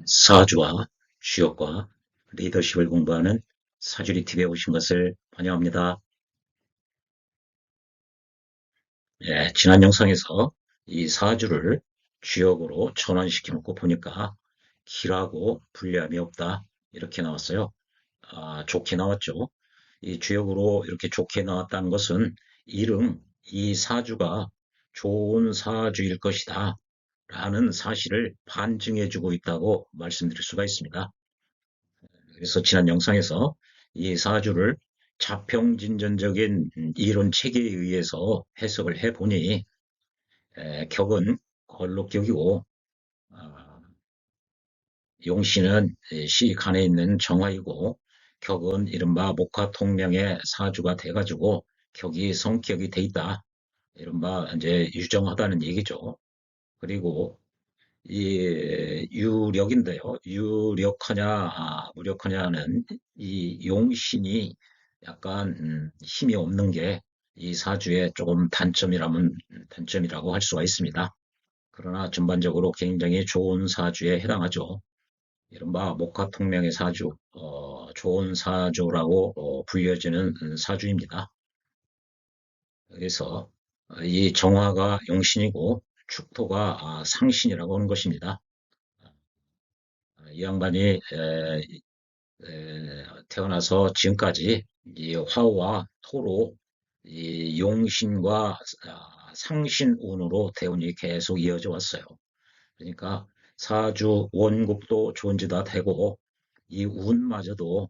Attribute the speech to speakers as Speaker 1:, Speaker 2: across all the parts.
Speaker 1: 사주와 주역과 리더십을 공부하는 사주리 TV에 오신 것을 환영합니다. 예, 지난 영상에서 이 사주를 주역으로 전환시켜 놓고 보니까 길하고 불리함이 없다. 이렇게 나왔어요. 좋게 나왔죠. 이 주역으로 이렇게 좋게 나왔다는 것은 이름, 이 사주가 좋은 사주일 것이다. 라는 사실을 반증해주고 있다고 말씀드릴 수가 있습니다. 그래서 지난 영상에서 이 사주를 자평진전적인 이론 체계에 의해서 해석을 해보니 격은 걸록격이고 아, 용신은 시 간에 있는 정화이고 격은 이른바 목화통명의 사주가 돼가지고 격이 성격이 돼 있다. 이른바 이제 유정하다는 얘기죠. 그리고 이 유력인데요. 유력하냐, 무력하냐는 이 용신이 약간 힘이 없는 게 이 사주의 조금 단점이라면 단점이라고 할 수가 있습니다. 그러나 전반적으로 굉장히 좋은 사주에 해당하죠. 이른바 목화통명의 사주, 좋은 사주라고 불려지는 사주입니다. 그래서 이 정화가 용신이고 축토가 상신이라고 하는 것입니다. 이 양반이 태어나서 지금까지 이 화와 토로 이 용신과 상신운으로 대운이 계속 이어져 왔어요. 그러니까 사주 원국도 좋은지다 되고 이 운마저도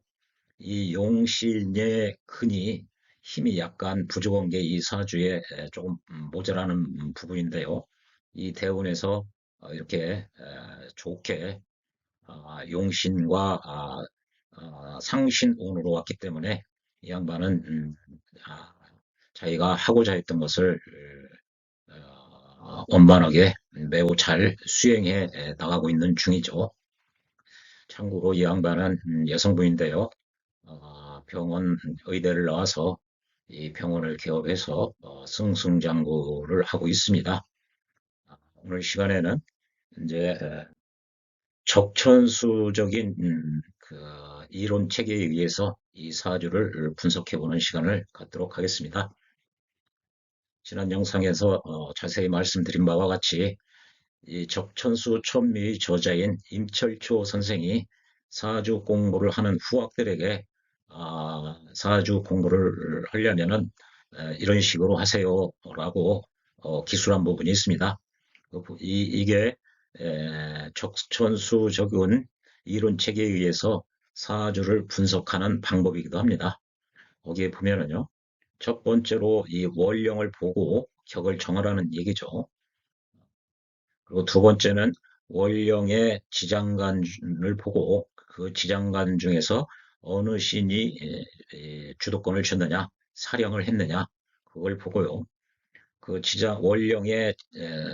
Speaker 1: 이 용신의 근이 힘이 약간 부족한 게 이 사주에 조금 모자라는 부분인데요. 이 대운에서 이렇게 좋게 용신과 상신운으로 왔기 때문에 이 양반은 아, 자기가 하고자 했던 것을 원만하게 매우 잘 수행해 나가고 있는 중이죠. 참고로 이 양반은 여성분인데요. 병원 의대를 나와서 이 병원을 개업해서 승승장구를 하고 있습니다. 오늘 시간에는 이제 적천수적인 그 이론 체계에 의해서 이 사주를 분석해보는 시간을 갖도록 하겠습니다. 지난 영상에서 자세히 말씀드린 바와 같이 이 적천수 천미의 저자인 임철초 선생이 사주 공부를 하는 후학들에게 사주 공부를 하려면은 이런 식으로 하세요라고 기술한 부분이 있습니다. 이게 적천수적은 이론 체계에 의해서 사주를 분석하는 방법이기도 합니다. 거기에 보면은요, 첫 번째로 이 월령을 보고 격을 정하라는 얘기죠. 그리고 두 번째는 월령의 지장간을 보고 그 지장간 중에서 어느 신이 주도권을 줬느냐, 사령을 했느냐, 그걸 보고요. 그 월령의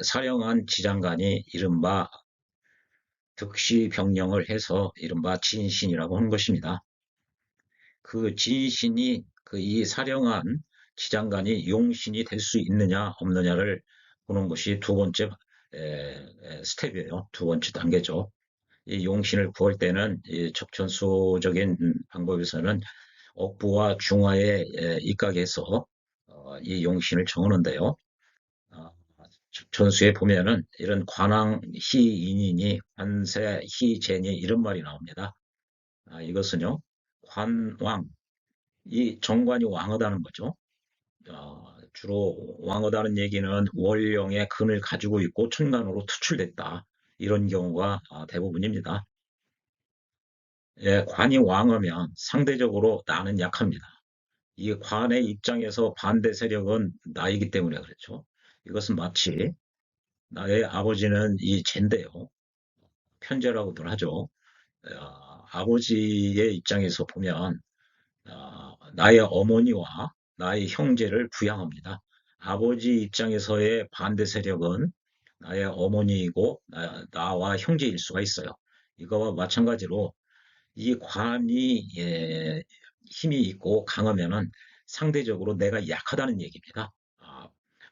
Speaker 1: 사령한 지장간이 이른바 득시병령을 해서 이른바 진신이라고 하는 것입니다. 그 진신이 그 이 사령한 지장간이 용신이 될 수 있느냐 없느냐를 보는 것이 두 번째 스텝이에요. 두 번째 단계죠. 이 용신을 구할 때는 이 적천수적인 방법에서는 억부와 중화에 입각해서 이 용신을 정하는데요. 어, 전수에 보면은 이런 관왕 희인이니 관세 희재니 이런 말이 나옵니다. 이것은요, 관왕, 이 정관이 왕하다는 거죠. 주로 왕하다는 얘기는 월령의 근을 가지고 있고 천간으로 투출됐다. 이런 경우가 대부분입니다. 예, 관이 왕하면 상대적으로 나는 약합니다. 이 관의 입장에서 반대 세력은 나이기 때문에 그렇죠. 이것은 마치 나의 아버지는 이 젠데요. 편제라고들 하죠. 아버지의 입장에서 보면 나의 어머니와 나의 형제를 부양합니다. 아버지 입장에서의 반대 세력은 나의 어머니이고 나와 형제일 수가 있어요. 이거와 마찬가지로 이 관이 힘이 있고 강하면은 상대적으로 내가 약하다는 얘기입니다.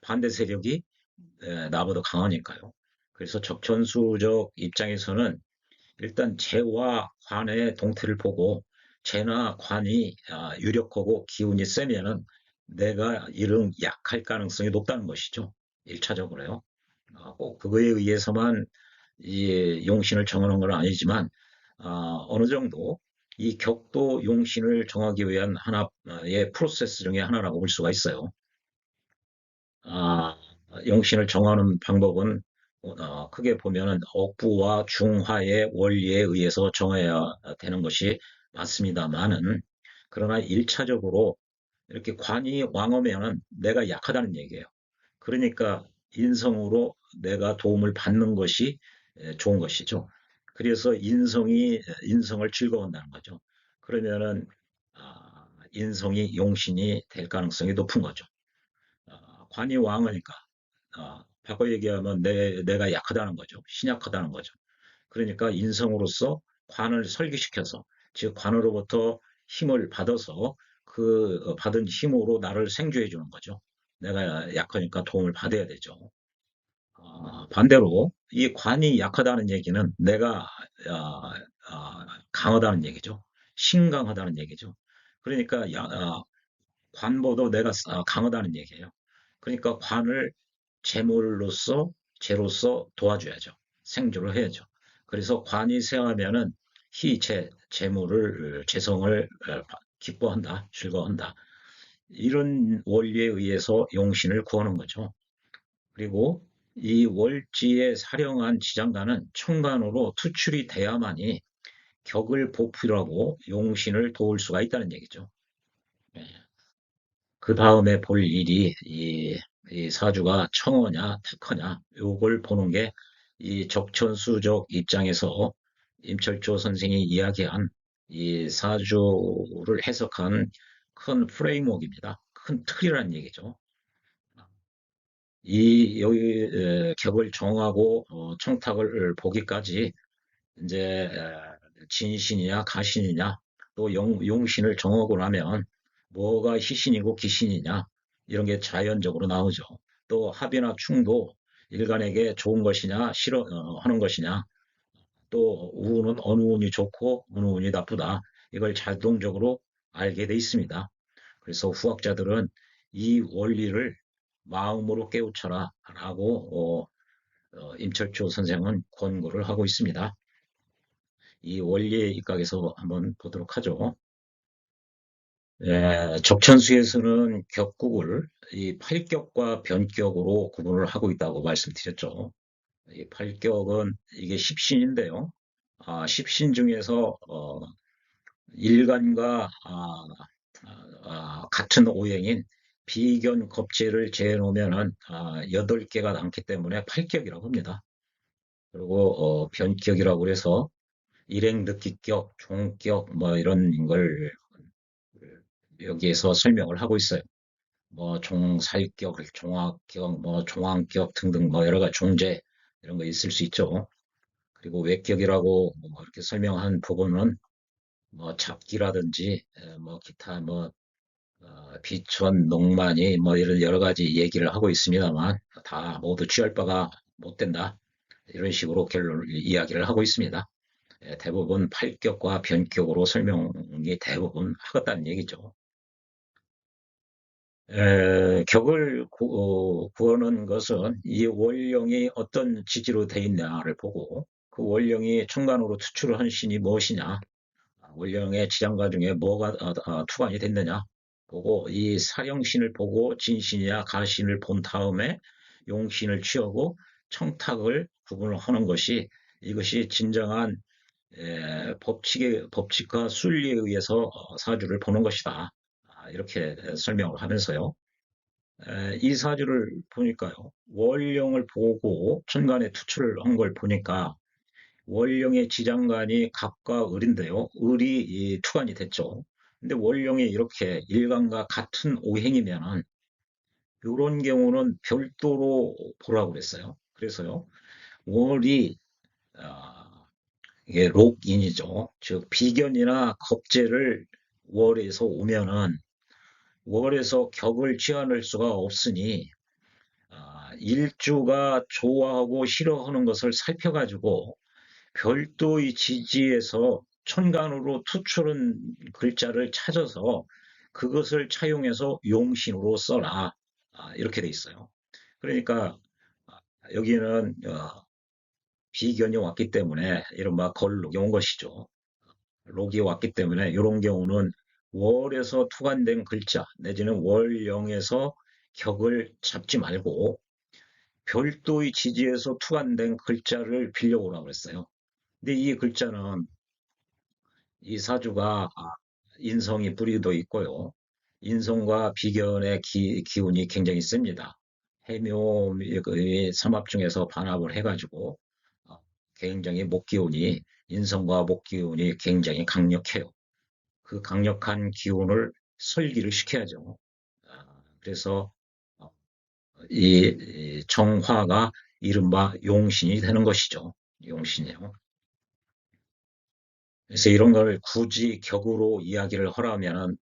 Speaker 1: 반대 세력이 나보다 강하니까요. 그래서 적천수적 입장에서는 일단 재와 관의 동태를 보고 재나 관이 유력하고 기운이 세면은 내가 이런 약할 가능성이 높다는 것이죠. 1차적으로요. 꼭 그거에 의해서만 이 용신을 정하는 건 아니지만 어느 정도 이 격도 용신을 정하기 위한 하나의 프로세스 중에 하나라고 볼 수가 있어요. 아, 용신을 정하는 방법은 크게 보면은 억부와 중화의 원리에 의해서 정해야 되는 것이 맞습니다만은 그러나 1차적으로 이렇게 관이 왕하면은 내가 약하다는 얘기예요. 그러니까 인성으로 내가 도움을 받는 것이 좋은 것이죠. 그래서 인성을 즐거워한다는 거죠. 그러면은 인성이 용신이 될 가능성이 높은 거죠. 관이 왕하니까 바꿔 얘기하면 내가 약하다는 거죠. 신약하다는 거죠. 그러니까 인성으로서 관을 설계시켜서 즉 관으로부터 힘을 받아서 그 받은 힘으로 나를 생주해 주는 거죠. 내가 약하니까 도움을 받아야 되죠. 반대로 이 관이 약하다는 얘기는 내가 강하다는 얘기죠. 신강하다는 얘기죠. 그러니까 관보다 내가 강하다는 얘기예요. 그러니까 관을 재물로서 재로서 도와줘야죠. 생주를 해야죠. 그래서 관이 세하면은 재물을 재성을 기뻐한다, 즐거워한다. 이런 원리에 의해서 용신을 구하는 거죠. 그리고 이 월지의 사령한 지장간은 천간으로 투출이 돼야만이 격을 보풀하고 용신을 도울 수가 있다는 얘기죠. 예. 그 다음에 볼 일이 이 사주가 청어냐 특허냐 요걸 보는 게 이 적천수적 입장에서 임철조 선생이 이야기한 이 사주를 해석한 큰 프레임워크입니다. 큰 틀이라는 얘기죠. 이 여기 격을 정하고 청탁을 보기까지 이제 진신이냐 가신이냐 또 용신을 정하고 나면 뭐가 희신이고 기신이냐 이런 게 자연적으로 나오죠. 또 합이나 충도 일간에게 좋은 것이냐 싫어 하는 것이냐 또 운은 어느 운이 좋고 어느 운이 나쁘다 이걸 자동적으로 알게 돼 있습니다. 그래서 후학자들은 이 원리를 마음으로 깨우쳐라 라고 임철조 선생은 권고를 하고 있습니다. 이 원리에 입각해서 한번 보도록 하죠. 적천수에서는 격국을 이 팔격과 변격으로 구분을 하고 있다고 말씀드렸죠. 이 팔격은 이게 십신인데요. 십신 중에서 일간과 같은 오행인 비견 겁재를 재놓으면은 8개가 남기 때문에 팔격이라고 합니다. 그리고 변격이라고 해서 일행 느끼격, 종격 뭐 이런 걸 여기에서 설명을 하고 있어요. 뭐 종살격, 종합격, 뭐 종황격 등등 뭐 여러 가지 종제 이런 거 있을 수 있죠. 그리고 외격이라고 뭐 이렇게 설명한 부분은 뭐 잡기라든지 뭐 기타 뭐 비천, 농만이 뭐 이런 여러 가지 얘기를 하고 있습니다만 다 모두 취할 바가 못 된다. 이런 식으로 이야기를 하고 있습니다. 대부분 팔격과 변격으로 설명이 대부분 하겠다는 얘기죠. 격을 구하는 것은 이 원령이 어떤 지지로 돼 있냐를 보고 그 원령이 천간으로 투출을 한 신이 무엇이냐 원령의 지장가 중에 뭐가 투관이 됐느냐 보고 이 사령신을 보고 진신이야 가신을 본 다음에 용신을 취하고 청탁을 구분을 하는 것이 이것이 진정한 법칙과 순리에 의해서 사주를 보는 것이다. 이렇게 설명을 하면서요. 이 사주를 보니까요. 월령을 보고 천간에 투출을 한 걸 보니까 월령의 지장간이 갑과 을인데요. 을이 투관이 됐죠. 근데 월령이 이렇게 일간과 같은 오행이면은 이런 경우는 별도로 보라고 그랬어요. 그래서요. 월이 아, 이게 록인이죠. 즉 비견이나 겁재를 월에서 오면은 월에서 격을 취할 수가 없으니 일주가 좋아하고 싫어하는 것을 살펴가지고 별도의 지지에서 천간으로 투출한 글자를 찾아서 그것을 차용해서 용신으로 써라. 이렇게 돼 있어요. 그러니까 여기는 비견이 왔기 때문에 이른바 걸록이 온 것이죠. 록이 왔기 때문에 이런 경우는 월에서 투관된 글자 내지는 월령에서 격을 잡지 말고 별도의 지지에서 투관된 글자를 빌려오라고 그랬어요. 근데 이 글자는 이 사주가 인성이 뿌리도 있고요. 인성과 비견의 기운이 굉장히 셉니다. 해묘의 삼합 중에서 반합을 해가지고 어, 굉장히 목기운이 인성과 목기운이 굉장히 강력해요. 그 강력한 기운을 설기를 시켜야죠. 그래서 어, 이 정화가 이른바 용신이 되는 것이죠. 용신이요. 그래서 이런 걸 굳이 격으로 이야기를 하라면은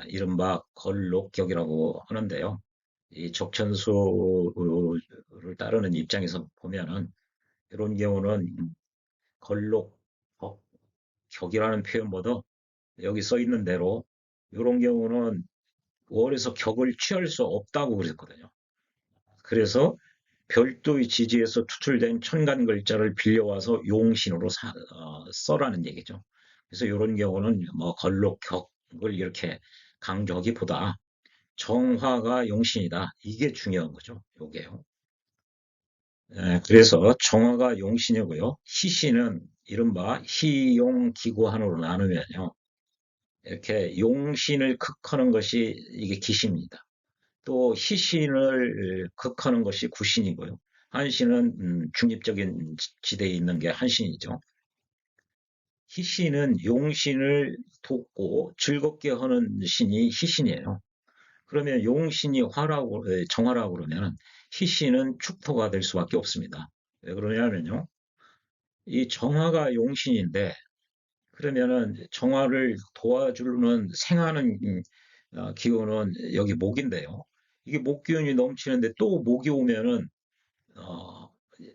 Speaker 1: 이른바 걸록격이라고 하는데요. 이 적천수를 따르는 입장에서 보면은 이런 경우는 걸록 격이라는 표현보다 여기 써 있는 대로 이런 경우는 월에서 격을 취할 수 없다고 그랬거든요. 그래서 별도의 지지에서 추출된 천간 글자를 빌려와서 용신으로 써라는 얘기죠. 그래서 이런 경우는 뭐 걸록격을 이렇게 강조하기보다 정화가 용신이다. 이게 중요한 거죠. 요게요. 그래서 정화가 용신이고요. 희신은 이른바 희용기구한으로 나누면요. 이렇게 용신을 극하는 것이 이게 기신입니다. 또 희신을 극하는 것이 구신이고요. 한신은 중립적인 지대에 있는 게 한신이죠. 희신은 용신을 돕고 즐겁게 하는 신이 희신이에요. 그러면 용신이 정화라고 그러면 희신은 축토가 될 수밖에 없습니다. 왜 그러냐면요. 이 정화가 용신인데 그러면은 정화를 도와주는 생하는 기운은 여기 목인데요. 이게 목 기운이 넘치는데 또 목이 오면은 어,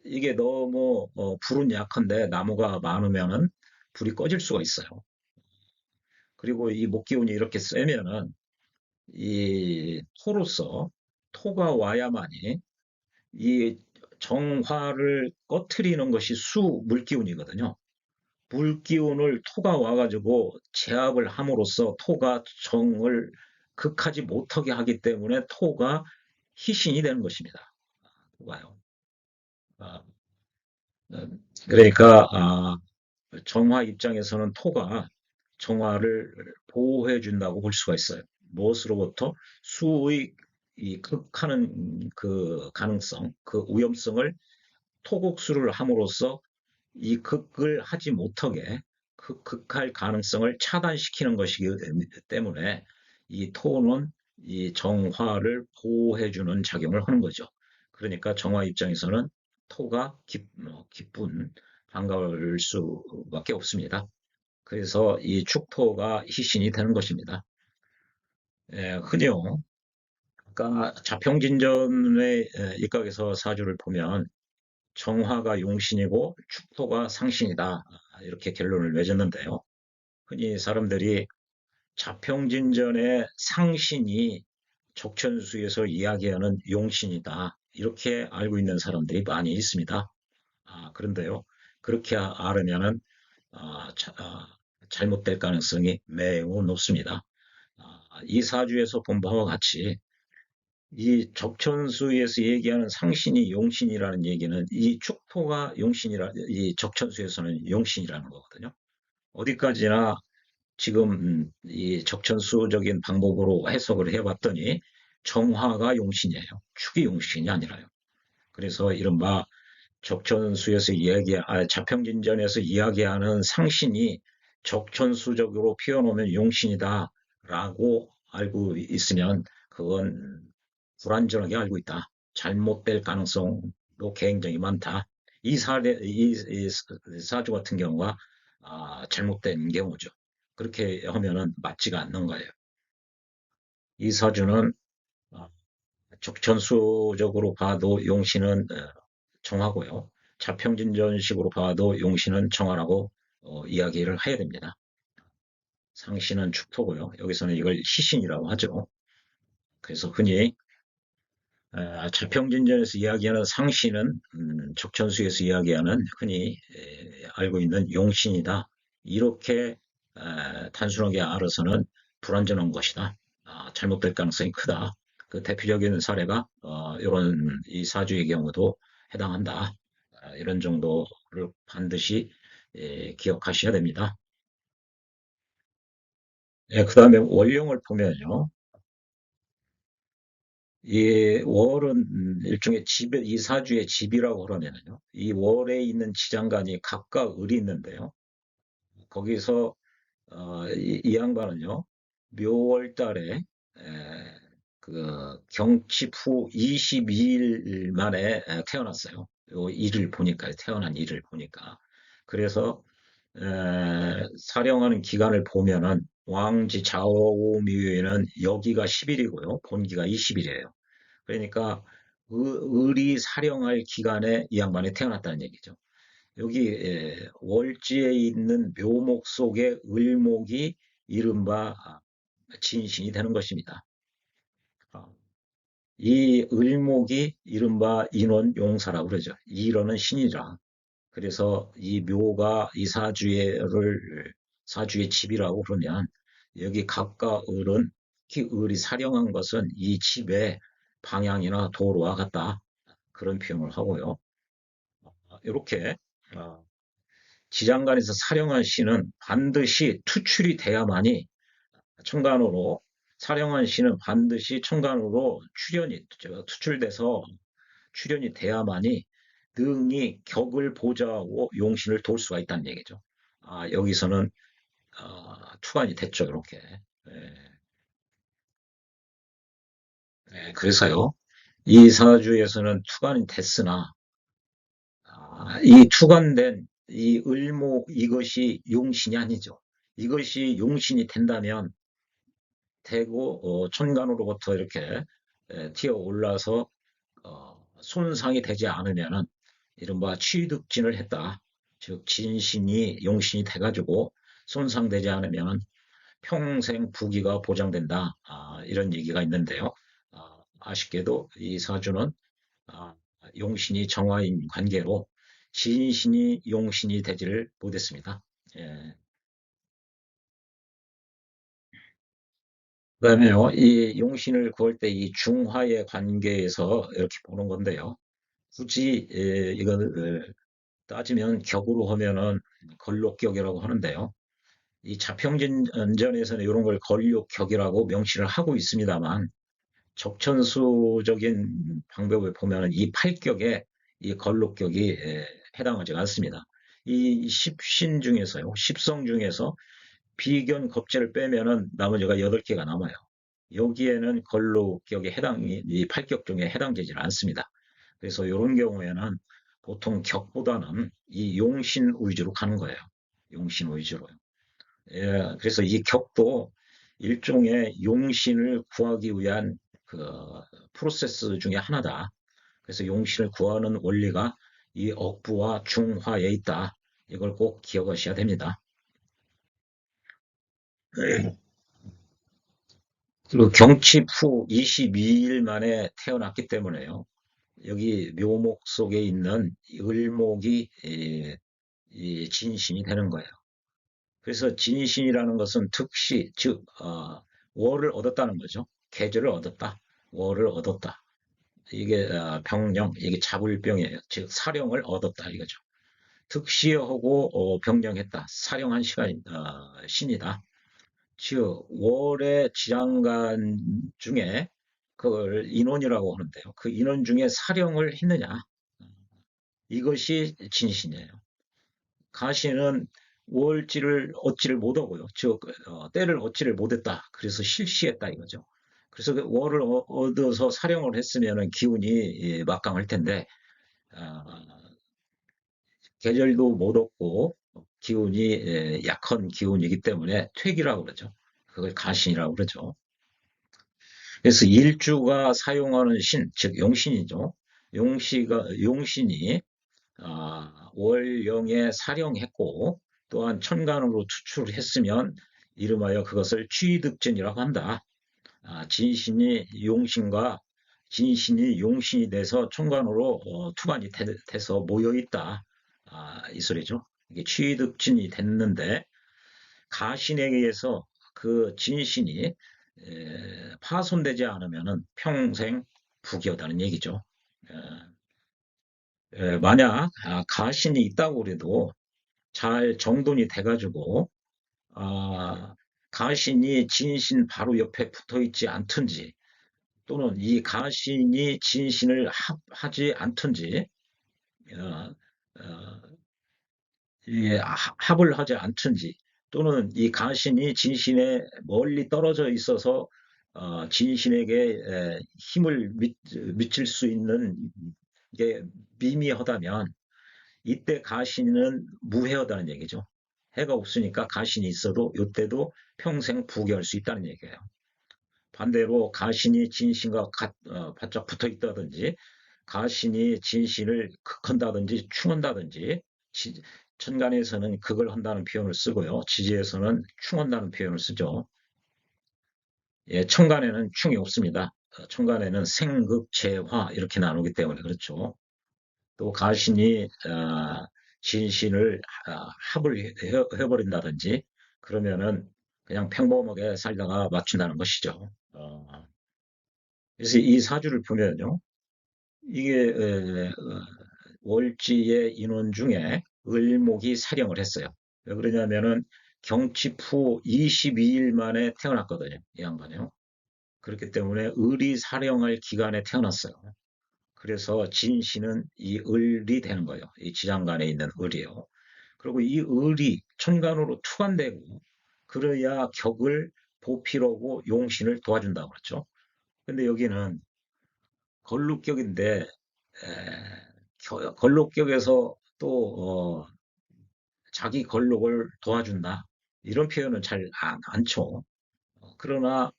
Speaker 1: 이게 너무 불은 약한데 나무가 많으면은 불이 꺼질 수가 있어요. 그리고 이 목 기운이 이렇게 세면은 이 토로서 토가 와야만이 이 정화를 꺼트리는 것이 물기운이거든요. 물기운을 토가 와가지고 제압을 함으로써 토가 정을 극하지 못하게 하기 때문에 토가 희신이 되는 것입니다. 토가요. 아, 그러니까 정화 입장에서는 토가 정화를 보호해 준다고 볼 수가 있어요. 무엇으로부터 수의 이 극하는 그 가능성, 그 위험성을 토국수를 함으로써 이 극을 하지 못하게 극할 가능성을 차단시키는 것이기 때문에 이 토는 이 정화를 보호해주는 작용을 하는 거죠. 그러니까 정화 입장에서는 토가 기쁜 반가울 수밖에 없습니다. 그래서 이 축토가 희신이 되는 것입니다. 흔히요, 아까 자평진전의 입각에서 사주를 보면 정화가 용신이고 축토가 상신이다. 이렇게 결론을 맺었는데요. 흔히 사람들이 자평진전의 상신이 적천수에서 이야기하는 용신이다. 이렇게 알고 있는 사람들이 많이 있습니다. 그런데요. 그렇게 알으면은 잘못될 가능성이 매우 높습니다. 이 사주에서 본 바와 같이 이 적천수에서 얘기하는 상신이 용신이라는 얘기는 이 축토가 이 적천수에서는 용신이라는 거거든요. 어디까지나 지금 이 적천수적인 방법으로 해석을 해봤더니 정화가 용신이에요. 축이 용신이 아니라요. 그래서 이른바 자평진전에서 이야기하는 상신이 적천수적으로 표현하면 용신이다라고 알고 있으면 그건 불완전하게 알고 있다. 잘못될 가능성도 굉장히 많다. 이 사주 같은 경우가 잘못된 경우죠. 그렇게 하면은 맞지가 않는 거예요. 이 사주는 적천수적으로 봐도 용신은 정하고요. 자평진전식으로 봐도 용신은 정화라고 이야기를 해야 됩니다. 상신은 축토고요. 여기서는 이걸 시신이라고 하죠. 그래서 흔히 자평진전에서 이야기하는 상신은 적천수에서 이야기하는 흔히 알고 있는 용신이다. 이렇게 단순하게 알아서는 불완전한 것이다. 잘못될 가능성이 크다. 그 대표적인 사례가 이런 이 사주의 경우도 해당한다. 이런 정도를 반드시 기억하셔야 됩니다. 그 다음에 월령을 보면요. 이 월은 일종의 집, 이 사주의 집이라고 그러면은요. 이 월에 있는 지장간이 각각 을이 있는데요. 거기서 이 양반은요. 묘월 달에 그 경칩 후 22일 만에 태어났어요. 요 일을 보니까 태어난 일을 보니까. 그래서 사령하는 기간을 보면은 왕지 좌우미에는 여기가 10일이고요. 본기가 20일이에요. 그러니까 을이 사령할 기간에 이 양반이 태어났다는 얘기죠. 여기 월지에 있는 묘목 속의 을목이 이른바 진신이 되는 것입니다. 아, 이 을목이 이른바 인원용사라고 그러죠. 이론은 신이라. 그래서 이 묘가 이 사주의 집이라고 그러면 여기 갑과 을은 특히 을이 사령한 것은 이 집의 방향이나 도로와 같다. 그런 표현을 하고요. 이렇게 지장간에서 사령한 시는 반드시 투출이 돼야만이 천간으로 사령한 시는 반드시 천간으로 투출돼서 출현이 돼야만이 능이 격을 보좌하고 용신을 도울 수가 있다는 얘기죠. 여기서는 투관이 됐죠, 이렇게. 예, 그래서요, 이 사주에서는 투관이 됐으나 이 투관된 이 을목 이것이 용신이 아니죠. 이것이 용신이 된다면 되고 천간으로부터 이렇게 튀어 올라서 손상이 되지 않으면은 이른바 취득진을 했다. 즉 진신이 용신이 돼가지고 손상되지 않으면 평생 부귀가 보장된다. 이런 얘기가 있는데요. 아쉽게도 이 사주는 아, 용신이 정화인 관계로 진신이 용신이 되지를 못했습니다. 예. 그다음에요, 이 용신을 구할 때 이 중화의 관계에서 이렇게 보는 건데요. 굳이 이걸 따지면 격으로 하면은 걸록격이라고 하는데요. 이 자평진전에서는 이런 걸 걸록격이라고 명시를 하고 있습니다만 적천수적인 방법을 보면은 이 팔격에 이 걸록격이 해당하지 않습니다. 이 십신 중에서요, 십성 중에서 비견 겁재를 빼면은 나머지가 8개가 남아요. 여기에는 걸록격에 이 팔격 중에 해당되지 않습니다. 그래서 이런 경우에는 보통 격보다는 이 용신 위주로 가는 거예요. 용신 위주로요. 그래서 이 격도 일종의 용신을 구하기 위한 그 프로세스 중에 하나다. 그래서 용신을 구하는 원리가 이 억부와 중화에 있다. 이걸 꼭 기억하셔야 됩니다. 그리고 경칩 후 22일 만에 태어났기 때문에요. 여기 묘목 속에 있는 을목이 이 진신이 되는 거예요. 그래서 진신이라는 것은 특시, 즉 월을 얻었다는 거죠. 계절을 얻었다. 월을 얻었다. 이게 병령, 이게 잡을병이에요. 즉 사령을 얻었다 이거죠. 특시하고 병령했다. 사령한 시간 신이다. 즉 월의 지장간 중에 그걸 인원이라고 하는데요. 그 인원 중에 사령을 했느냐. 이것이 진신이에요. 가시는 월지를 얻지를 못하고요. 즉 때를 얻지를 못했다. 그래서 실시했다 이거죠. 그래서 그 월을 얻어서 사령을 했으면 기운이 막강할 텐데 어, 계절도 못 얻고 기운이 약한 기운이기 때문에 퇴기라고 그러죠. 그걸 가신이라고 그러죠. 그래서 일주가 사용하는 신, 즉 용신이죠. 용신이 월령에 사령했고 또한 천간으로 투출했으면 이름하여 그것을 취득진이라고 한다. 진신이 용신이 돼서 천간으로 투관이 돼서 모여 있다. 이 소리죠. 이게 취득진이 됐는데 가신에 의해서 그 진신이 파손되지 않으면 평생 부귀하다는 얘기죠. 만약 가신이 있다고 그래도 잘 정돈이 돼가지고 아, 가신이 진신 바로 옆에 붙어 있지 않든지 또는 이 가신이 진신을 합하지 않든지 어, 어, 합을 하지 않든지 또는 이 가신이 진신에 멀리 떨어져 있어서 진신에게 힘을 미칠 수 있는 게 미미하다면 이때 가신은 무해하다는 얘기죠. 해가 없으니까 가신이 있어도 이때도 평생 부귀할 수 있다는 얘기예요. 반대로 가신이 진신과 바짝 붙어 있다든지 가신이 진신을 극한다든지 충한다든지 천간에서는 극을 한다는 표현을 쓰고요. 지지에서는 충한다는 표현을 쓰죠. 예, 천간에는 충이 없습니다. 천간에는 생극, 재화 이렇게 나누기 때문에 그렇죠. 또 가신이 진신을 합을 해버린다든지 그러면은 그냥 평범하게 살다가 맞춘다는 것이죠. 그래서 이 사주를 보면요. 이게 월지의 인원 중에 을목이 사령을 했어요. 왜 그러냐면은 경칩 후 22일 만에 태어났거든요. 이 양반이요. 그렇기 때문에 을이 사령할 기간에 태어났어요. 그래서 진신은 이 을이 되는 거예요. 이 지장간에 있는 을이요. 그리고 이 을이 천간으로 투관되고 그래야 격을 보필하고 용신을 도와준다고 그랬죠. 근데 여기는 걸룩격인데 걸룩격에서 또 자기 걸룩을 도와준다. 이런 표현은 잘 안 쳐. 그러나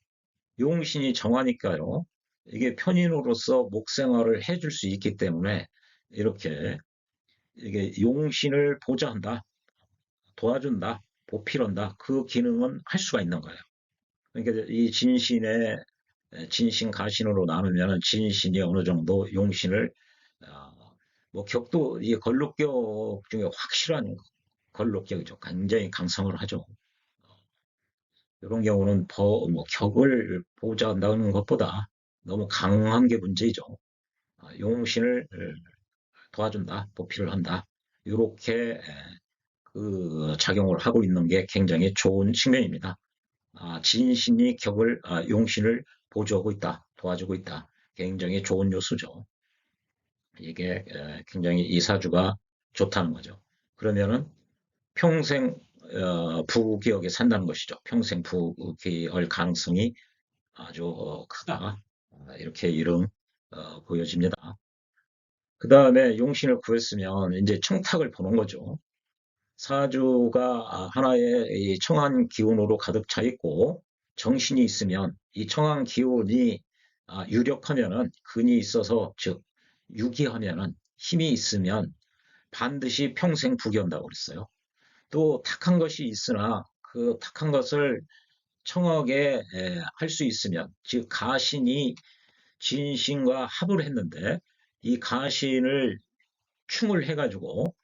Speaker 1: 용신이 정하니까요. 이게 편인으로서 목생활을 해줄 수 있기 때문에 이렇게 이게 용신을 보좌한다, 도와준다, 보필한다. 그 기능은 할 수가 있는 거예요. 그러니까 이 진신의 진신 가신으로 나누면 진신이 어느 정도 용신을 뭐 격도 이 걸록격 중에 확실한 걸록격이죠. 굉장히 강성을 하죠. 이런 경우는 뭐 격을 보좌한다는 것보다 너무 강한 게 문제이죠. 용신을 도와준다, 보필을 한다. 이렇게 그 작용을 하고 있는 게 굉장히 좋은 측면입니다. 진신이 용신을 보조하고 있다, 도와주고 있다. 굉장히 좋은 요소죠. 이게 굉장히 이 사주가 좋다는 거죠. 그러면은 평생 부귀하게 산다는 것이죠. 평생 부귀할 가능성이 아주 크다. 이렇게 보여집니다. 그 다음에 용신을 구했으면 이제 청탁을 보는 거죠. 사주가 하나의 이 청한 기운으로 가득 차 있고 정신이 있으면 이 청한 기운이 유력하면은 근이 있어서 즉 유기하면은 힘이 있으면 반드시 평생 부귀한다고 그랬어요. 또 탁한 것이 있으나 그 탁한 것을 청하게 할 수 있으면 즉 가신이 진신과 합을 했는데 이 가신을 충을 해가지고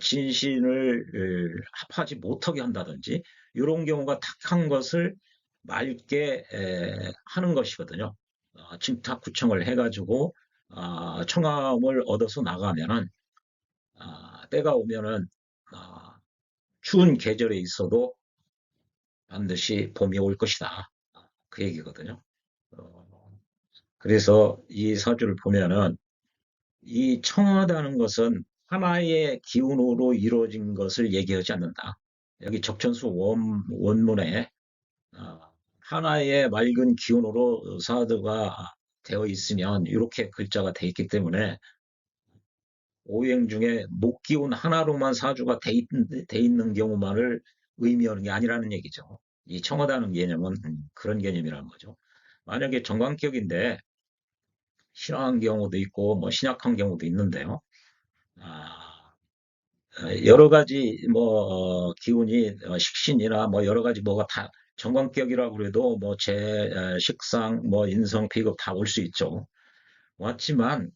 Speaker 1: 진신을 합하지 못하게 한다든지 이런 경우가 탁한 것을 맑게 하는 것이거든요. 침탁구청을 해가지고 청함을 얻어서 나가면은 때가 오면은 추운 계절에 있어도 반드시 봄이 올 것이다. 그 얘기거든요. 어, 그래서 이 사주를 보면은 이 청하다는 것은 하나의 기운으로 이루어진 것을 얘기하지 않는다. 여기 적천수 원문에 어, 하나의 맑은 기운으로 사드가 되어 있으면 이렇게 글자가 되어 있기 때문에 오행 중에 목기운 하나로만 사주가 돼 있는 경우만을 의미하는 게 아니라는 얘기죠. 이 청하다는 개념은 그런 개념이라는 거죠. 만약에 정관격인데 신화한 경우도 있고 뭐 신약한 경우도 있는데요. 여러 가지 기운이 식신이나 뭐 여러 가지 뭐가 다 정관격이라고 그래도 뭐 식상, 뭐 인성, 비급 다 올 수 있죠. 왔지만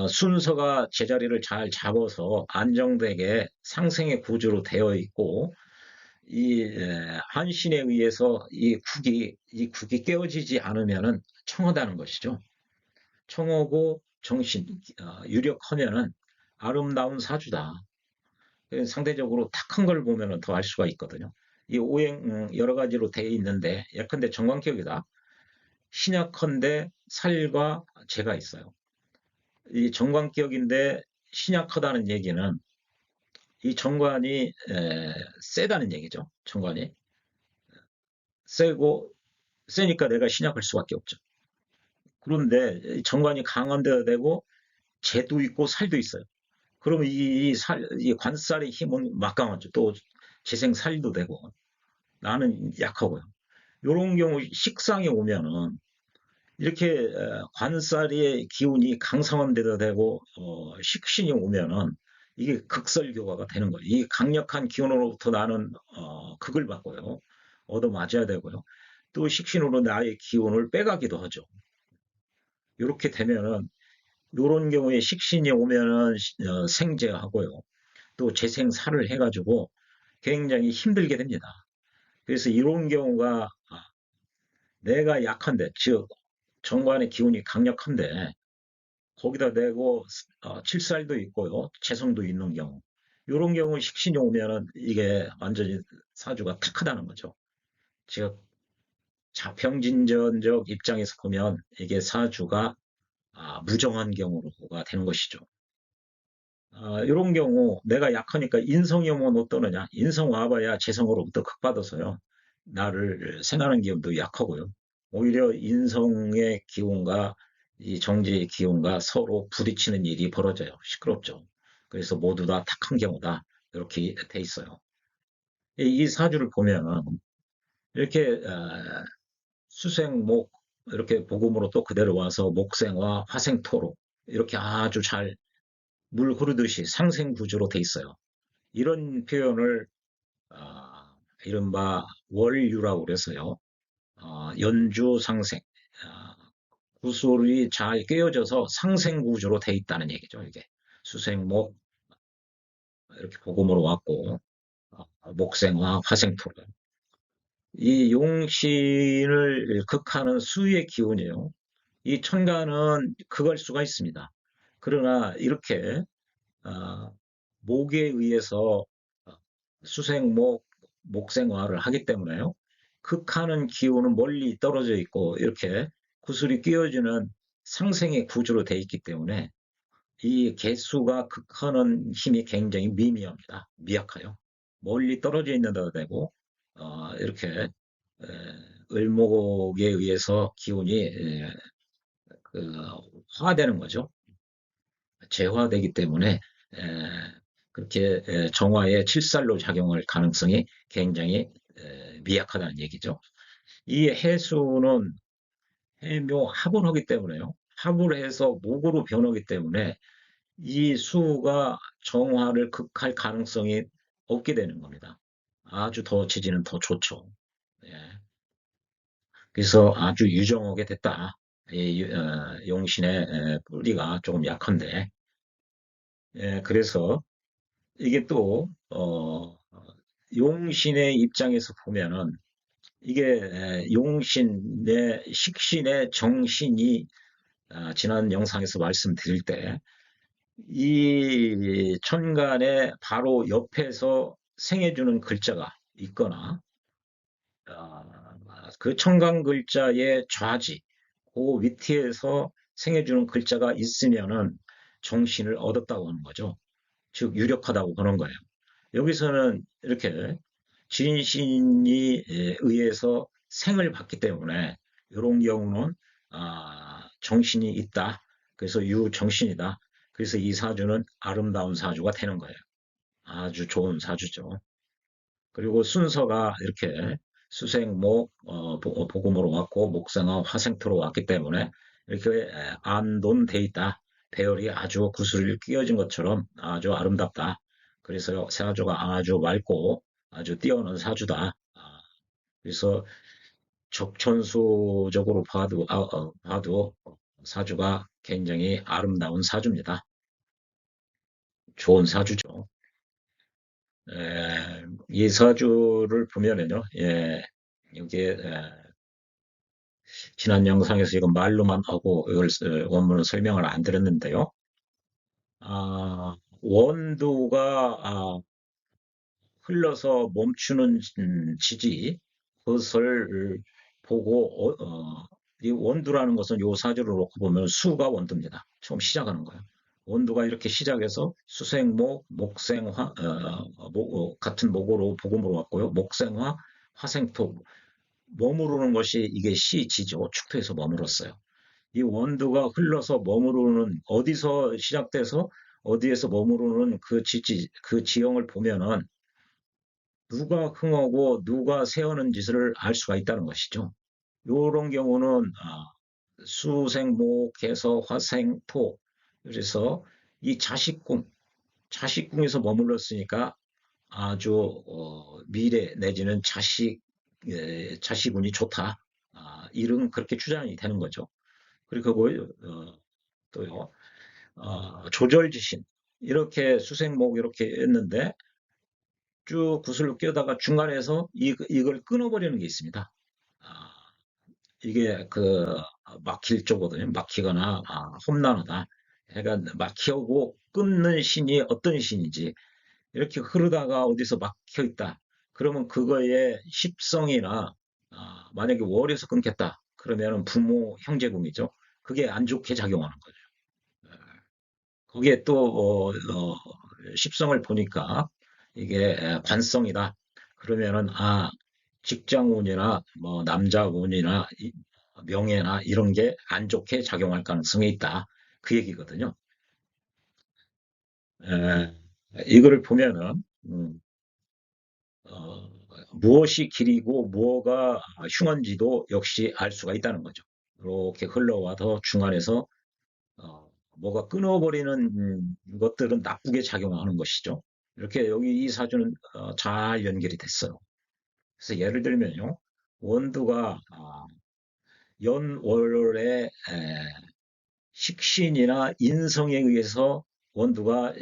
Speaker 1: 순서가 제자리를 잘 잡아서 안정되게 상생의 구조로 되어 있고 한신에 의해서 이 국이 깨어지지 않으면은 청하다는 것이죠. 청하고 정신 유력하면은 아름다운 사주다. 상대적으로 탁한 걸 보면은 더 알 수가 있거든요. 이 오행 여러 가지로 되어 있는데 예컨대 정관격이다. 신약한데 살과 재가 있어요. 이 정관격인데 신약하다는 얘기는 이 정관이 세다는 얘기죠. 정관이 세고 세니까 내가 신약할 수밖에 없죠. 그런데 정관이 강한 데도 되고 재도 있고 살도 있어요. 그러면 이 관살의 힘은 막강하죠. 또 재생살도 되고 나는 약하고요. 이런 경우 식상에 오면은 이렇게 관살의 기운이 강성한 데도 되고 식신이 오면은 이게 극설교화가 되는 거예요. 이 강력한 기운으로부터 나는 극을 받고요. 얻어맞아야 되고요. 또 식신으로 나의 기운을 빼가기도 하죠. 이렇게 되면은 이런 경우에 식신이 오면은 생재하고요. 또 재생살을 해가지고 굉장히 힘들게 됩니다. 그래서 이런 경우가 내가 약한데, 즉 정관의 기운이 강력한데 거기다 대고 칠살도 있고요, 재성도 있는 경우, 이런 경우 식신이 오면은 이게 완전히 사주가 탁하다는 거죠. 즉 자평진전적 입장에서 보면 이게 사주가 무정한 경우가 되는 것이죠. 이런 경우 내가 약하니까 인성이 오면 어떠느냐? 인성 와봐야 재성으로부터 극받아서요. 나를 생하는 기운도 약하고요. 오히려 인성의 기운과 이 정지의 기운과 서로 부딪히는 일이 벌어져요. 시끄럽죠. 그래서 모두 다 탁한 경우다. 이렇게 돼 있어요. 이 사주를 보면은 이렇게 수생목 이렇게 복음으로 또 그대로 와서 목생화 화생토로 이렇게 아주 잘 물 흐르듯이 상생 구조로 돼 있어요. 이런 표현을 이른바 월유라고 그래서요. 연주 상생, 구슬이 잘 꿰어져서 상생 구조로 돼 있다는 얘기죠. 이게 수생목 이렇게 복음으로 왔고 목생화 화생토로 이 용신을 극하는 수의 기운이에요. 이 천간은 극할 수가 있습니다. 그러나 이렇게 아, 목에 의해서 수생목, 목생화를 하기 때문에요. 극하는 기운은 멀리 떨어져 있고 이렇게 구슬이 끼워주는 상생의 구조로 되어 있기 때문에 이 개수가 극하는 힘이 굉장히 미미합니다. 미약해요. 멀리 떨어져 있는 데도 되고 이렇게 을목에 의해서 기운이 그 화되는 거죠. 재화되기 때문에 그렇게 정화의 칠살로 작용할 가능성이 굉장히 미약하다는 얘기죠. 이 해수는 해묘 합을 하기 때문에요. 합을 해서 목으로 변하기 때문에 이 수가 정화를 극할 가능성이 없게 되는 겁니다. 아주 더 지지는 더 좋죠. 예. 그래서 아주 유정하게 됐다. 용신의 뿌리가 조금 약한데, 그래서 이게 또 용신의 입장에서 보면은 이게 용신의 식신의 정신이 지난 영상에서 말씀드릴 때 이 천간의 바로 옆에서 생해주는 글자가 있거나 그 천간 글자의 좌지 그 밑에서 생해주는 글자가 있으면은 정신을 얻었다고 하는 거죠. 즉 유력하다고 보는 거예요. 여기서는 이렇게 진신이 의해서 생을 받기 때문에 이런 경우는 정신이 있다. 그래서 유정신이다. 그래서 이 사주는 아름다운 사주가 되는 거예요. 아주 좋은 사주죠. 그리고 순서가 이렇게 수생목 복음으로 왔고 목생화 화생토로 왔기 때문에 이렇게 안돈돼 있다. 배열이 아주 구슬 끼어진 것처럼 아주 아름답다. 그래서 사주가 아주 맑고 아주 뛰어난 사주다. 그래서 적천수적으로 봐도 사주가 굉장히 아름다운 사주입니다. 좋은 사주죠. 이 사주를 보면은요, 여기에 지난 영상에서 이거 말로만 하고 이걸 원문을 설명을 안 드렸는데요. 원두가 흘러서 멈추는 지지 그것을 보고 이 원두라는 것은 요 사주를 놓고 보면 수가 원두입니다. 처음 시작하는 거예요. 원두가 이렇게 시작해서 수생목, 목생화 같은 목으로 복음으로 왔고요. 목생화, 화생토 머무르는 것이 이게 시지죠. 축토에서 머물렀어요. 이 원두가 흘러서 머무르는 어디서 시작돼서 어디에서 머무르는 그 지지 그 지형을 보면은 누가 흥하고 누가 세우는 짓을 알 수가 있다는 것이죠. 이런 경우는 수생목해서 화생토 그래서 이 자식궁에서 머물렀으니까 아주 미래 내지는 자식운이 좋다. 이런 그렇게 추정이 되는 거죠. 그리고 또요 조절지신 이렇게 수생목 이렇게 했는데 쭉 구슬로 끼우다가 중간에서 이걸 끊어버리는 게 있습니다. 아, 이게 막힐 쪽거든요. 막히거나 험난하다. 그러니까 막히고 끊는 신이 어떤 신인지 이렇게 흐르다가 어디서 막혀 있다. 그러면 그거에 십성이나 만약에 월에서 끊겠다. 그러면은 부모 형제궁이죠. 그게 안 좋게 작용하는 거죠. 거기에 또 십성을 보니까 이게 관성이다. 그러면은 직장운이나 뭐 남자운이나 명예나 이런 게 안 좋게 작용할 가능성이 있다. 그 얘기거든요. 에, 이거를 보면은 어, 무엇이 길이고 무엇가 흉한지도 역시 알 수가 있다는 거죠. 이렇게 흘러와서 중간에서 뭐가 끊어버리는 것들은 나쁘게 작용하는 것이죠. 이렇게 여기 이 사주는 잘 연결이 됐어요. 그래서 예를 들면요. 원두가 연월에 식신이나 인성에 의해서 원두가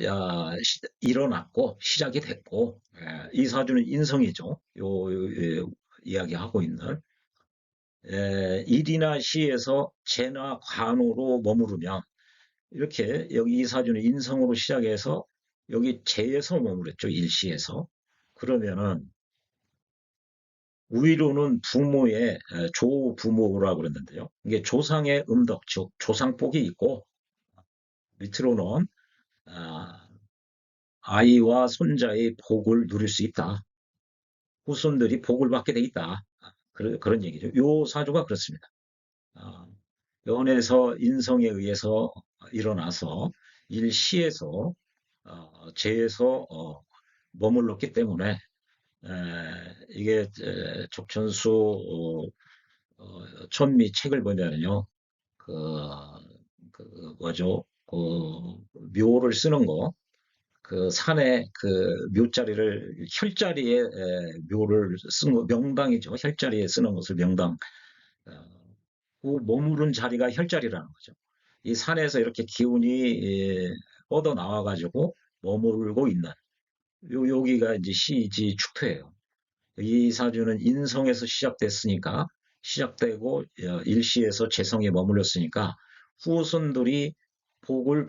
Speaker 1: 일어났고 시작이 됐고 이 사주는 인성이죠. 이야기하고 있는 일이나 시에서 재나 관으로 머무르면 이렇게 여기 이 사주는 인성으로 시작해서 여기 재에서 머무랬죠. 일시에서. 그러면은 우위로는 부모의 조부모라고 그랬는데요. 이게 조상의 음덕, 즉 조상복이 있고 밑으로는 아, 아이와 손자의 복을 누릴 수 있다. 후손들이 복을 받게 돼 있다. 그런 얘기죠. 요 사주가 그렇습니다. 아, 연에서 인성에 의해서 일어나서 일시에서 재에서 머물렀기 때문에 이게 족천수 천미 책을 보면요, 그, 뭐죠, 묘를 쓰는 거, 그 산에 그 묘자리를 혈자리에 묘를 쓴 거, 명당이죠. 혈자리에 쓰는 것을 명당. 어, 그 머무른 자리가 혈자리라는 거죠. 이 산에서 이렇게 기운이 뻗어 나와가지고 머무르고 있는 여기가 이제 시지 축토예요. 이 사주는 인성에서 시작됐으니까 시작되고 일시에서 재성에 머물렀으니까 후손들이 복을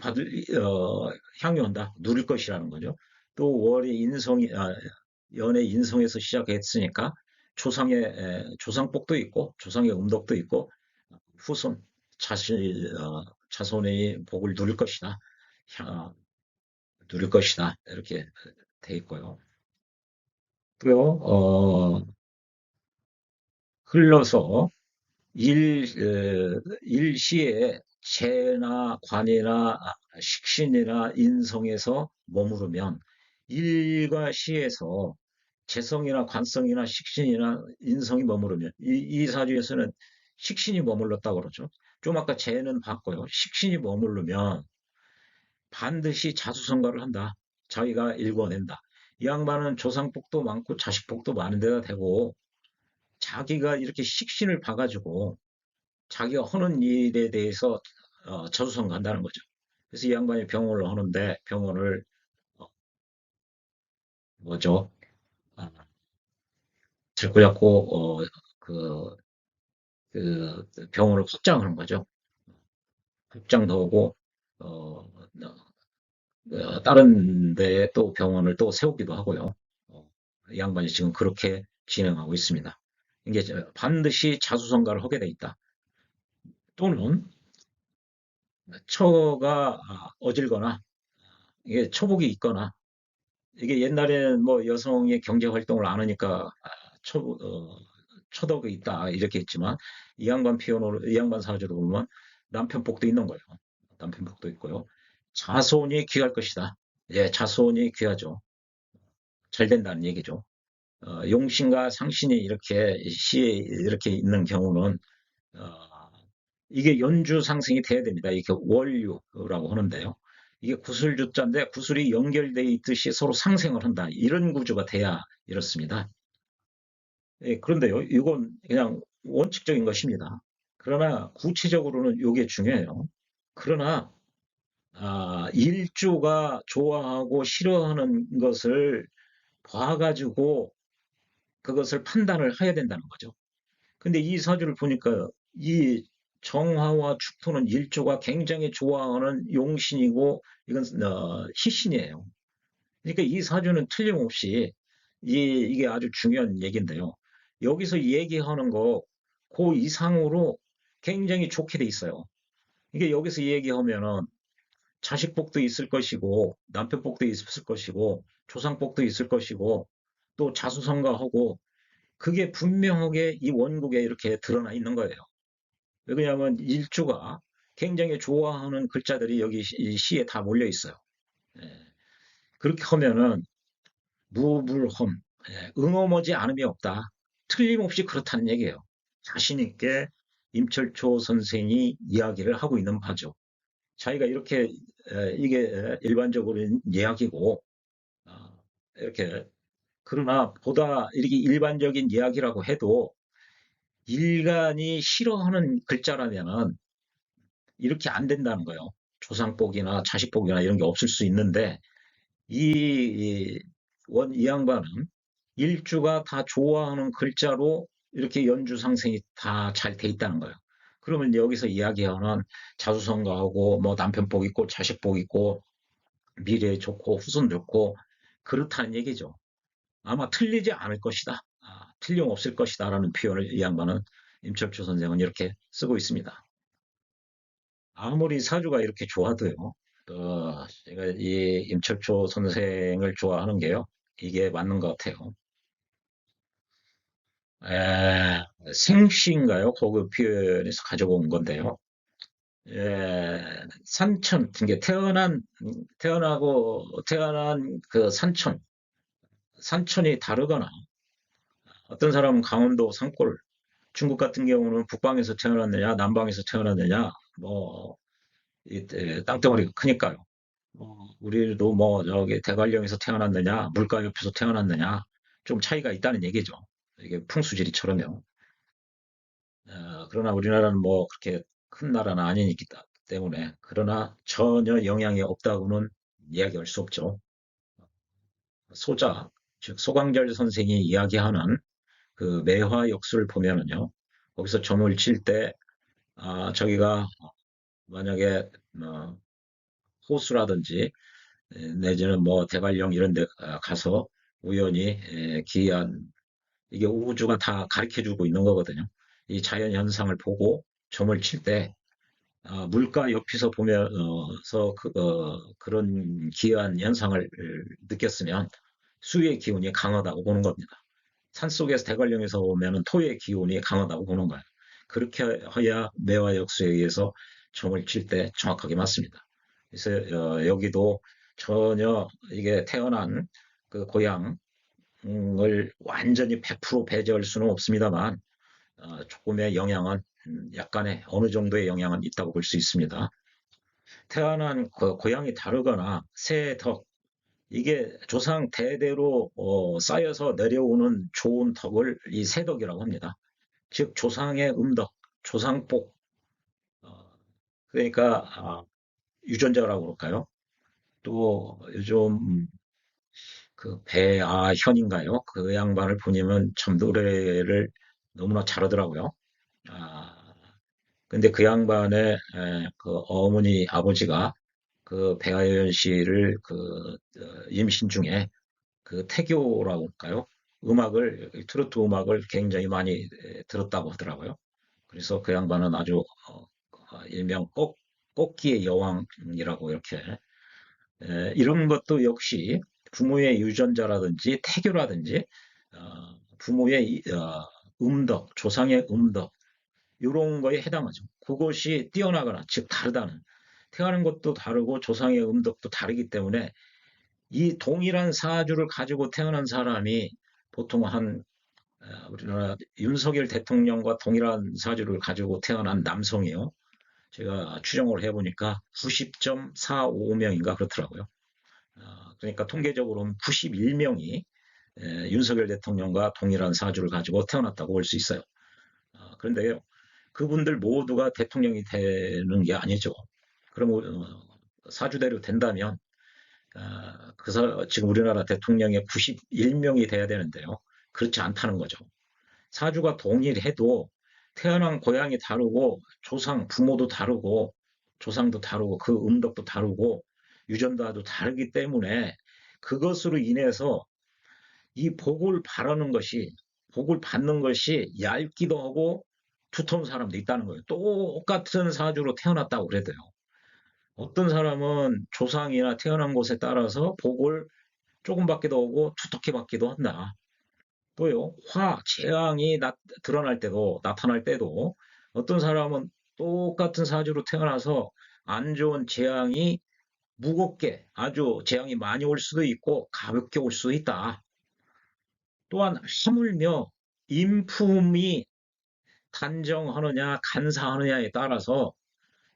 Speaker 1: 향유한다, 누릴 것이라는 거죠. 또 월의 연의 인성에서 시작했으니까 조상복도 있고 조상의 음덕도 있고 후손 자손의 복을 누릴 것이다, 누릴 것이다 이렇게 돼 있고요. 또요, 흘러서 일시에 재나 관이나 식신이나 인성에서 머무르면 일과 시에서 재성이나 관성이나 식신이나 인성이 머무르면 이 사주에서는 식신이 머물렀다고 그러죠. 좀 아까 재는 봤고요. 식신이 머무르면 반드시 자수성가를 한다. 자기가 일궈낸다. 이 양반은 조상복도 많고 자식복도 많은 데다 대고 자기가 이렇게 식신을 봐가지고 자기가 하는 일에 대해서 자수성가한다는 거죠. 그래서 이 양반이 병원을 하는데 병원을 어, 뭐죠? 아, 들고 잡고 그, 그 병원을 확장하는 거죠. 확장도 하고 어, 다른 데에 또 병원을 또 세우기도 하고요. 어, 이 양반이 지금 그렇게 진행하고 있습니다. 이게 반드시 자수성가를 하게 돼 있다. 또는 처가 어질거나 이게 처복이 있거나 이게 옛날에는 뭐 여성의 경제 활동을 안 하니까 처, 어, 처덕이 있다 이렇게 했지만 이 양반 사주로 보면 남편복도 있는 거예요. 남편복도 있고요. 자손이 귀할 것이다. 예, 자손이 귀하죠. 잘 된다는 얘기죠. 용신과 상신이 이렇게 시에 이렇게 있는 경우는 어, 이게 연주 상승이 돼야 됩니다. 이게 월유라고 하는데요. 이게 구술주자인데 구술이 연결되어 있듯이 서로 상생을 한다. 이런 구조가 돼야 이렇습니다. 예, 그런데요, 이건 그냥 원칙적인 것입니다. 그러나 구체적으로는 이게 중요해요. 그러나 일주가 좋아하고 싫어하는 것을 봐가지고 그것을 판단을 해야 된다는 거죠. 근데 이 사주를 보니까 이 정화와 축토는 일조가 굉장히 좋아하는 용신이고 이건 희신이에요. 그러니까 이 사주는 틀림없이 이게 아주 중요한 얘기인데요. 여기서 얘기하는 거 그 이상으로 굉장히 좋게 돼 있어요. 이게 여기서 얘기하면은 자식복도 있을 것이고 남편복도 있을 것이고 조상복도 있을 것이고 또 자수성가하고 그게 분명하게 이 원국에 이렇게 드러나 있는 거예요. 왜냐하면 일주가 굉장히 좋아하는 글자들이 여기 시에 다 몰려 있어요. 예, 그렇게 하면은 무불험, 응어머지 않음이 없다. 틀림없이 그렇다는 얘기예요. 자신 있게 임철초 선생이 이야기를 하고 있는 바죠. 자기가 이렇게 이게 일반적으로 이야기고 이렇게 그러나 보다 이렇게 일반적인 이야기라고 해도 일간이 싫어하는 글자라면은 이렇게 안 된다는 거예요. 조상복이나 자식복이나 이런 게 없을 수 있는데 이 양반은 일주가 다 좋아하는 글자로 이렇게 연주상생이 다 잘 돼 있다는 거예요. 그러면 여기서 이야기하는 자수성가하고 뭐 남편복 있고 자식복 있고 미래 좋고 후손 좋고 그렇다는 얘기죠. 아마 틀리지 않을 것이다. 틀림없을 것이다라는 표현을 이 양반은 임철주 선생은 이렇게 쓰고 있습니다. 아무리 사주가 이렇게 좋아도요. 제가 이 임철초 선생을 좋아하는 게요. 이게 맞는 것 같아요. 생시인가요? 그 표현에서 가져온 건데요. 산천, 이게 태어난 그 산천이 다르거나, 어떤 사람은 강원도 산골, 중국 같은 경우는 북방에서 태어났느냐, 남방에서 태어났느냐, 뭐, 땅덩어리가 크니까요. 우리도 뭐 저기 대관령에서 태어났느냐, 물가 옆에서 태어났느냐, 좀 차이가 있다는 얘기죠. 이게 풍수지리처럼요. 그러나 우리나라는 뭐 그렇게 큰 나라는 아니기 때문에, 그러나 전혀 영향이 없다고는 이야기할 수 없죠. 소자, 즉 소강절 선생이 이야기하는 그 매화 역수를 보면은요, 거기서 점을 칠 때, 저기가 만약에 호수라든지 내지는 뭐 대관령 이런 데 가서 우연히 기이한 이게 우주가 다 가르쳐 주고 있는 거거든요. 이 자연 현상을 보고 점을 칠 때 물가 옆에서 보면서 그런 기이한 현상을 느꼈으면 수의 기운이 강하다고 보는 겁니다. 산속에서 대관령에서 보면은 토의 기운이 강하다고 보는 거예요. 그렇게 해야 매화 역수에 의해서 점을 칠 때 정확하게 맞습니다. 그래서 여기도 전혀 이게 태어난 그 고향을 완전히 100% 배제할 수는 없습니다만 조금의 영향은 약간의 어느 정도의 영향은 있다고 볼 수 있습니다. 태어난 그 고향이 다르거나 새덕 이게 조상 대대로 쌓여서 내려오는 좋은 덕을 이 세덕이라고 합니다. 즉 조상의 음덕, 조상복, 어, 그러니까 유전자라고 그럴까요? 또 요즘 그 배아현인가요? 그 양반을 보면 참 노래를 너무나 잘하더라고요. 아, 근데 그 양반의 그 어머니 아버지가 그 배아현 씨를 임신 중에 그 태교라고 할까요? 트로트 음악을 굉장히 많이 들었다고 하더라고요. 그래서 그 양반은 아주 일명 꽃기의 여왕이라고 이렇게 이런 것도 역시 부모의 유전자라든지 태교라든지 부모의 음덕, 조상의 음덕 이런 거에 해당하죠. 그것이 뛰어나거나 즉 다르다는 태어나는 것도 다르고 조상의 음덕도 다르기 때문에 이 동일한 사주를 가지고 태어난 사람이 보통 우리나라 윤석열 대통령과 동일한 사주를 가지고 태어난 남성이요. 제가 추정을 해보니까 90.45명인가 그렇더라고요. 그러니까 통계적으로는 91명이 윤석열 대통령과 동일한 사주를 가지고 태어났다고 볼 수 있어요. 그런데요, 그분들 모두가 대통령이 되는 게 아니죠. 그럼 사주대로 된다면 지금 우리나라 대통령의 91명이 돼야 되는데요. 그렇지 않다는 거죠. 사주가 동일해도 태어난 고향이 다르고 부모도 다르고 조상도 다르고 그 음덕도 다르고 유전자도 다르기 때문에 그것으로 인해서 이 복을 받는 것이 얇기도 하고 두터운 사람도 있다는 거예요. 똑같은 사주로 태어났다고 그래도요. 어떤 사람은 조상이나 태어난 곳에 따라서 복을 조금 받기도 하고 두텁게 받기도 한다. 또요, 재앙이 나타날 때도 어떤 사람은 똑같은 사주로 태어나서 안 좋은 재앙이 무겁게 아주 재앙이 많이 올 수도 있고 가볍게 올 수도 있다. 또한 하물며 인품이 단정하느냐 간사하느냐에 따라서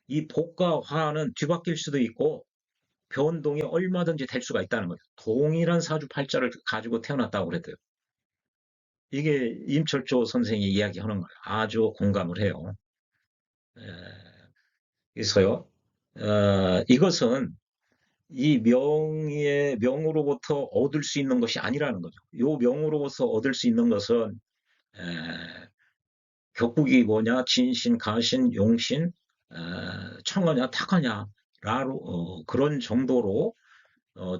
Speaker 1: 이 복과 화는 뒤바뀔 수도 있고 변동이 얼마든지 될 수가 있다는 거예요. 동일한 사주 팔자를 가지고 태어났다고 그랬대요. 이게 임철조 선생이 이야기하는 거예요. 아주 공감을 해요. 그래서요, 이것은 이 명으로부터 얻을 수 있는 것이 아니라는 거죠. 요 명으로부터 얻을 수 있는 것은 에, 격국이 뭐냐, 진신, 가신, 용신, 청하냐, 탁하냐, 그런 정도로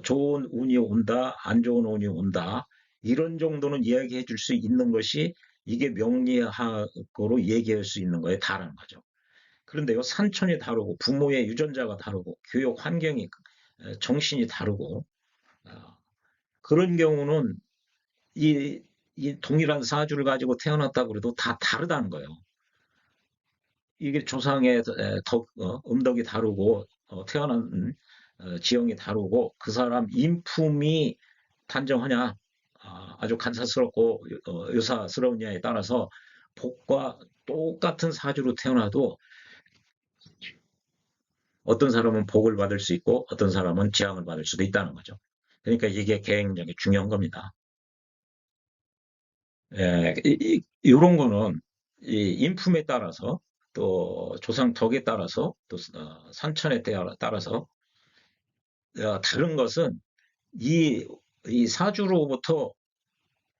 Speaker 1: 좋은 운이 온다, 안 좋은 운이 온다, 이런 정도는 이야기해 줄 수 있는 것이 이게 명리학으로 얘기할 수 있는 거에 달하는 거죠. 그런데요, 산천이 다르고 부모의 유전자가 다르고 교육 환경이 정신이 다르고 어, 그런 경우는 이, 이 동일한 사주를 가지고 태어났다고 그래도 다 다르다는 거예요. 이게 조상의 음덕이 다르고 태어난 지형이 다르고 그 사람 인품이 단정하냐 아주 간사스럽고 유사스러우냐에 따라서 복과 똑같은 사주로 태어나도 어떤 사람은 복을 받을 수 있고 어떤 사람은 재앙을 받을 수도 있다는 거죠. 그러니까 이게 굉장히 중요한 겁니다. 이런 거는 이 인품에 따라서 또 조상 덕에 따라서 또 산천에 따라서 다른 것은 이, 이 사주로부터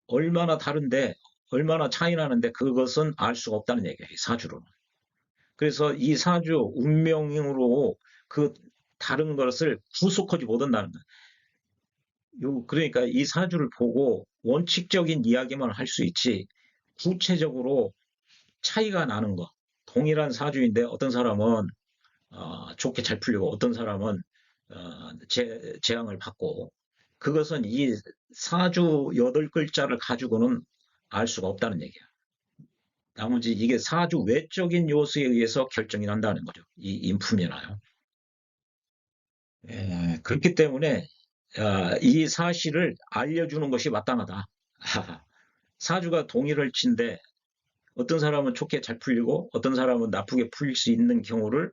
Speaker 1: 얼마나 다른데 얼마나 차이 나는데 그것은 알 수가 없다는 얘기예요. 사주로는. 그래서 이 사주 운명으로 그 다른 것을 구속하지 못한다는 거예요. 그러니까 이 사주를 보고 원칙적인 이야기만 할 수 있지 구체적으로 차이가 나는 거. 동일한 사주인데 어떤 사람은 좋게 잘 풀리고 어떤 사람은 재앙을 받고 그것은 이 사주 8글자를 가지고는 알 수가 없다는 얘기야. 나머지 이게 사주 외적인 요소에 의해서 결정이 난다는 거죠. 이 인품이나요. 그렇기 때문에 이 사실을 알려주는 것이 마땅하다. 사주가 동일을 친데 어떤 사람은 좋게 잘 풀리고 어떤 사람은 나쁘게 풀릴 수 있는 경우를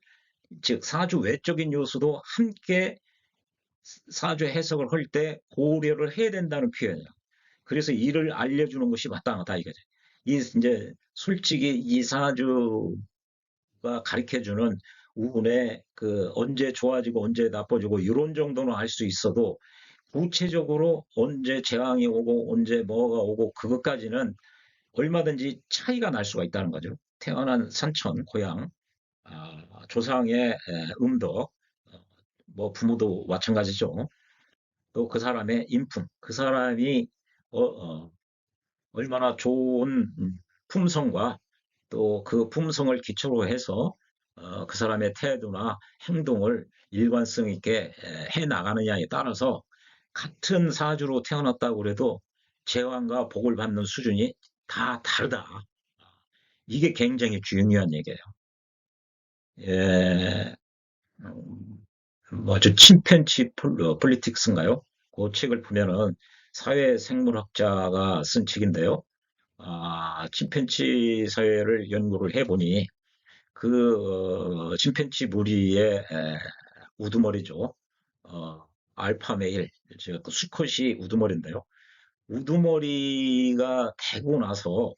Speaker 1: 즉 사주 외적인 요소도 함께 사주 해석을 할 때 고려를 해야 된다는 표현이에요. 그래서 이를 알려주는 것이 마땅하다 이거죠. 이 이제 솔직히 이 사주가 가르쳐주는 운에 그 언제 좋아지고 언제 나빠지고 이런 정도는 알 수 있어도 구체적으로 언제 재앙이 오고 언제 뭐가 오고 그것까지는 얼마든지 차이가 날 수가 있다는 거죠. 태어난 산천, 고향, 조상의 음덕, 뭐 부모도 마찬가지죠. 또 그 사람의 인품, 그 사람이 얼마나 좋은 품성과 또 그 품성을 기초로 해서 그 사람의 태도나 행동을 일관성 있게 해 나가느냐에 따라서 같은 사주로 태어났다고 해도 재wan과 복을 받는 수준이 다 다르다. 이게 굉장히 중요한 얘기예요. 예, 뭐죠? 침팬지 폴리틱스인가요? 그 책을 보면은 사회생물학자가 쓴 책인데요. 침팬지 사회를 연구를 해보니 침팬지 무리의 우두머리죠. 어, 알파 메일, 제가 그 수컷이 우두머리인데요. 우두머리가 되고 나서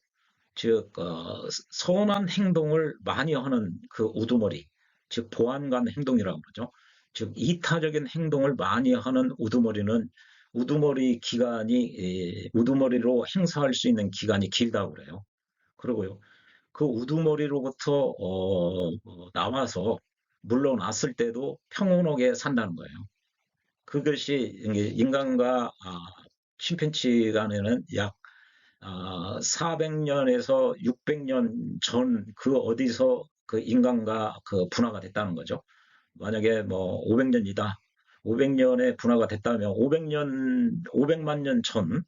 Speaker 1: 즉 선한 행동을 많이 하는 그 우두머리, 즉 보안관 행동이라고 그러죠. 즉 이타적인 행동을 많이 하는 우두머리는 우두머리 기간이 우두머리로 행사할 수 있는 기간이 길다고 그래요. 그리고요. 그 우두머리로부터 나와서 물러났을 때도 평온하게 산다는 거예요. 그것이 인간과 침팬지 간에는 약 400년에서 600년 전 그 어디서 그 인간과 그 분화가 됐다는 거죠. 만약에 뭐 500년이다. 500년에 분화가 됐다면 500만 년 전,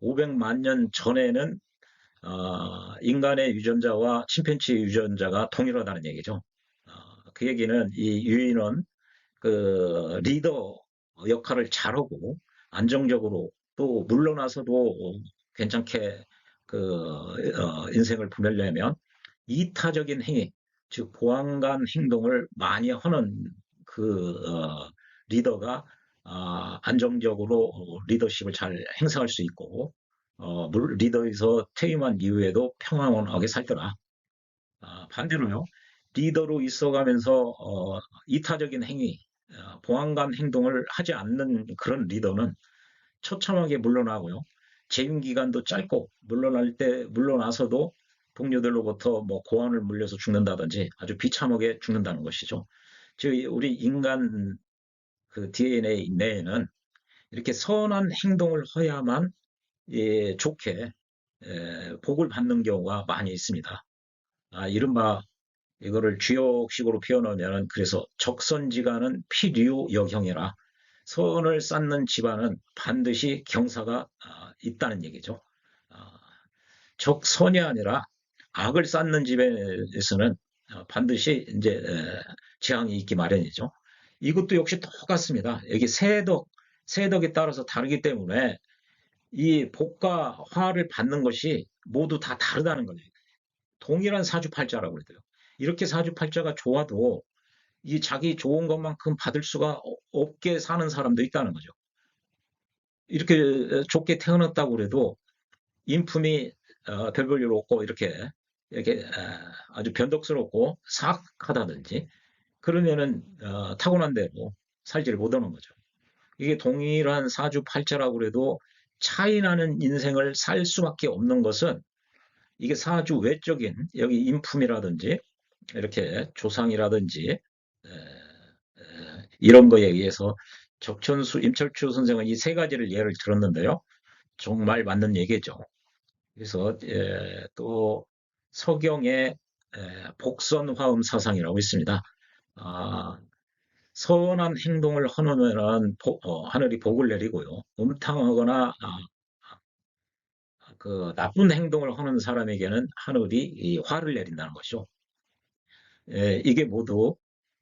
Speaker 1: 500만 년 전에는 인간의 유전자와 침팬지 유전자가 동일하다는 얘기죠. 그 얘기는 이 유인원 그 리더 역할을 잘하고 안정적으로 또 물러나서도 괜찮게 인생을 보내려면 이타적인 행위, 즉 보안관 행동을 많이 하는 리더가 안정적으로 리더십을 잘 행사할 수 있고 리더에서 퇴임한 이후에도 평안하게 살더라. 반대로요. 리더로 있어가면서 이타적인 행위, 보안관 행동을 하지 않는 그런 리더는 처참하게 물러나고요. 재임 기간도 짧고 물러나서도 동료들로부터 뭐 고환을 물려서 죽는다든지 아주 비참하게 죽는다는 것이죠. 즉 우리 인간 그 DNA 내에는 이렇게 선한 행동을 해야만 좋게 복을 받는 경우가 많이 있습니다. 이른바 이거를 주역식으로 표현하면 그래서 적선지간은 필유역형이라 선을 쌓는 집안은 반드시 경사가 있다는 얘기죠. 아, 적선이 아니라 악을 쌓는 집에서는 반드시 이제 재앙이 있기 마련이죠. 이것도 역시 똑같습니다. 여기 세덕에 따라서 다르기 때문에 이 복과 화를 받는 것이 모두 다 다르다는 거예요. 동일한 사주팔자라고 그러더라고요. 이렇게 사주팔자가 좋아도 이 자기 좋은 것만큼 받을 수가 없게 사는 사람도 있다는 거죠. 이렇게 좋게 태어났다고 그래도 인품이 별 볼일 없고 이렇게 아주 변덕스럽고 사악하다든지 그러면은 타고난 대로 살지를 못하는 거죠. 이게 동일한 사주팔자라고 그래도 차이 나는 인생을 살 수밖에 없는 것은 이게 사주 외적인 여기 인품이라든지 이렇게 조상이라든지 이런 거에 의해서 적천수, 임철주 선생은 이 세 가지를 예를 들었는데요. 정말 맞는 얘기죠. 그래서 또 서경의 복선화음 사상이라고 있습니다. 아, 선한 행동을 하면 하늘이 복을 내리고요. 음탕하거나 그 나쁜 행동을 하는 사람에게는 하늘이 이 화를 내린다는 것이죠. 이게 모두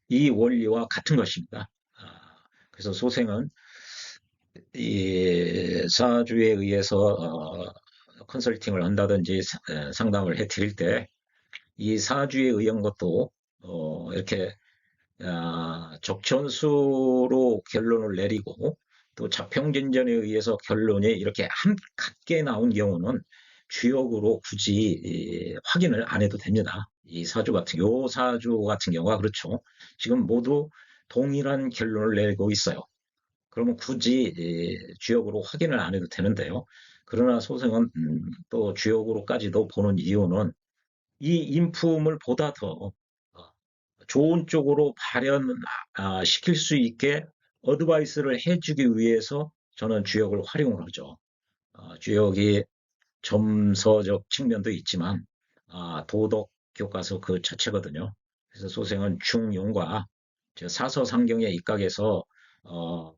Speaker 1: 이 원리와 같은 것입니다. 그래서 소생은 이 사주에 의해서 컨설팅을 한다든지 상담을 해드릴 때 이 사주에 의한 것도 이렇게 적천수로 결론을 내리고 또 자평진전에 의해서 결론이 이렇게 같게 나온 경우는 주역으로 굳이 확인을 안 해도 됩니다. 요 사주 같은 경우가 그렇죠. 지금 모두 동일한 결론을 내고 있어요. 그러면 굳이 주역으로 확인을 안 해도 되는데요. 그러나 소승은 또 주역으로까지도 보는 이유는 이 인품을 보다 더 좋은 쪽으로 발현시킬 수 있게 어드바이스를 해주기 위해서 저는 주역을 활용을 하죠. 주역이 점서적 측면도 있지만 도덕 교과서 그 자체거든요. 그래서 소생은 중용과 사서상경에 입각해서 어,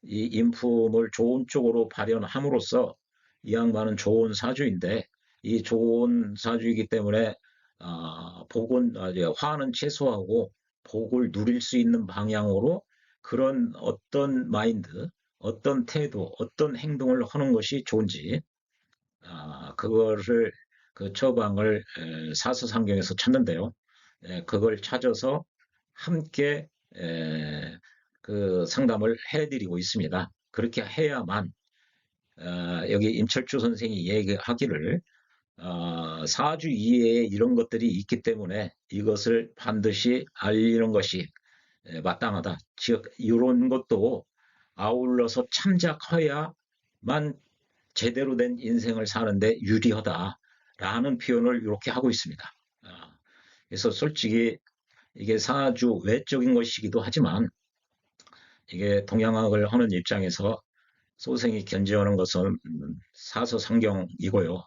Speaker 1: 이 인품을 좋은 쪽으로 발현함으로써 이 양반은 좋은 사주인데 이 좋은 사주이기 때문에 화는 최소화하고 복을 누릴 수 있는 방향으로 그런 어떤 마인드, 어떤 태도, 어떤 행동을 하는 것이 좋은지 그거를 그 처방을 사서상경에서 찾는데요. 그걸 찾아서 함께 그 상담을 해드리고 있습니다. 그렇게 해야만 여기 임철주 선생이 얘기하기를 사주 이외에 이런 것들이 있기 때문에 이것을 반드시 알리는 것이 마땅하다. 즉 이런 것도 아울러서 참작해야만 제대로 된 인생을 사는데 유리하다라는 표현을 이렇게 하고 있습니다. 그래서 솔직히 이게 사주 외적인 것이기도 하지만 이게 동양학을 하는 입장에서 소생이 견지하는 것은 사서상경이고요.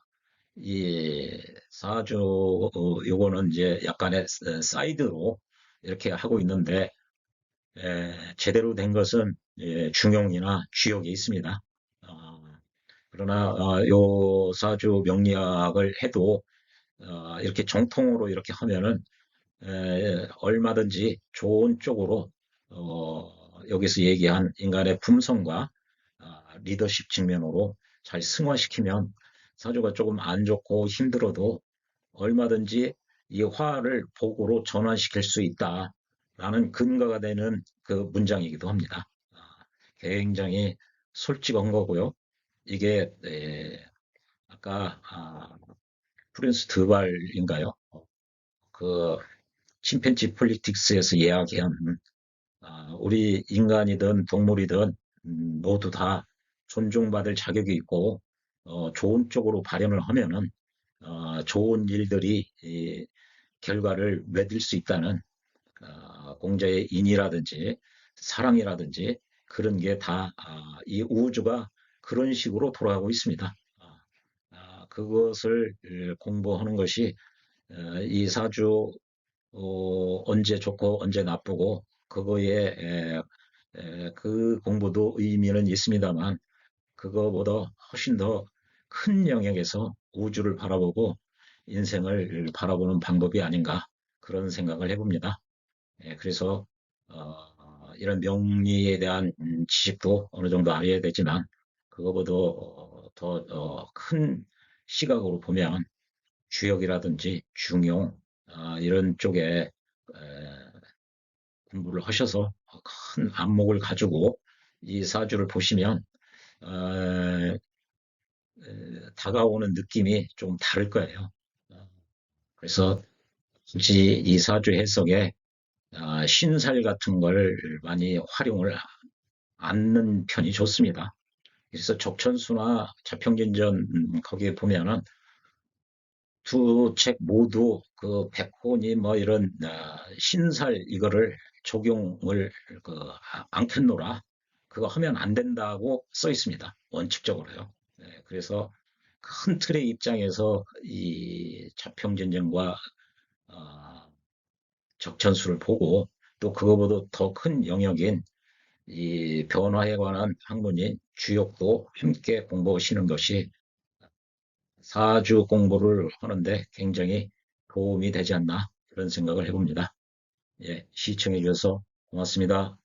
Speaker 1: 이 사주 요거는 이제 약간의 사이드로 이렇게 하고 있는데 제대로 된 것은 중용이나 주역이 있습니다. 어, 그러나 요 사주 명리학을 해도 이렇게 정통으로 이렇게 하면은 얼마든지 좋은 쪽으로 여기서 얘기한 인간의 품성과 리더십 측면으로 잘 승화시키면 사주가 조금 안 좋고 힘들어도 얼마든지 이 화를 복으로 전환시킬 수 있다라는 근거가 되는 그 문장이기도 합니다. 굉장히 솔직한 거고요. 이게 아까 프린스 드발인가요? 그 침팬지 폴리틱스에서 이야기한 우리 인간이든 동물이든 모두 다 존중받을 자격이 있고 좋은 쪽으로 발현을 하면은 좋은 일들이 결과를 맺을 수 있다는 공자의 인이라든지 사랑이라든지 그런 게 다 이 우주가 그런 식으로 돌아가고 있습니다. 그것을 공부하는 것이 이 사주 언제 좋고 언제 나쁘고 그거에 그 공부도 의미는 있습니다만 그거보다 훨씬 더 큰 영역에서 우주를 바라보고 인생을 바라보는 방법이 아닌가 그런 생각을 해봅니다. 그래서 이런 명리에 대한 지식도 어느 정도 알아야 되지만 그거보다 더 큰 시각으로 보면 주역이라든지 중용 이런 쪽에 공부를 하셔서 큰 안목을 가지고 이 사주를 보시면 어, 다가오는 느낌이 좀 다를 거예요. 그래서 굳이 이 사주 해석에 신살 같은 걸 많이 활용을 않는 편이 좋습니다. 그래서 적천수나 자평진전 거기에 보면은 두 책 모두 그 백호니 뭐 이런 신살 이거를 적용을 않겠노라 그거 하면 안 된다고 써 있습니다. 원칙적으로요. 그래서 큰 틀의 입장에서 이 자평진전과 어, 적천수를 보고 또 그거보다 더 큰 영역인 이 변화에 관한 학문인 주역도 함께 공부하시는 것이 사주 공부를 하는데 굉장히 도움이 되지 않나 그런 생각을 해봅니다. 예, 시청해 주셔서 고맙습니다.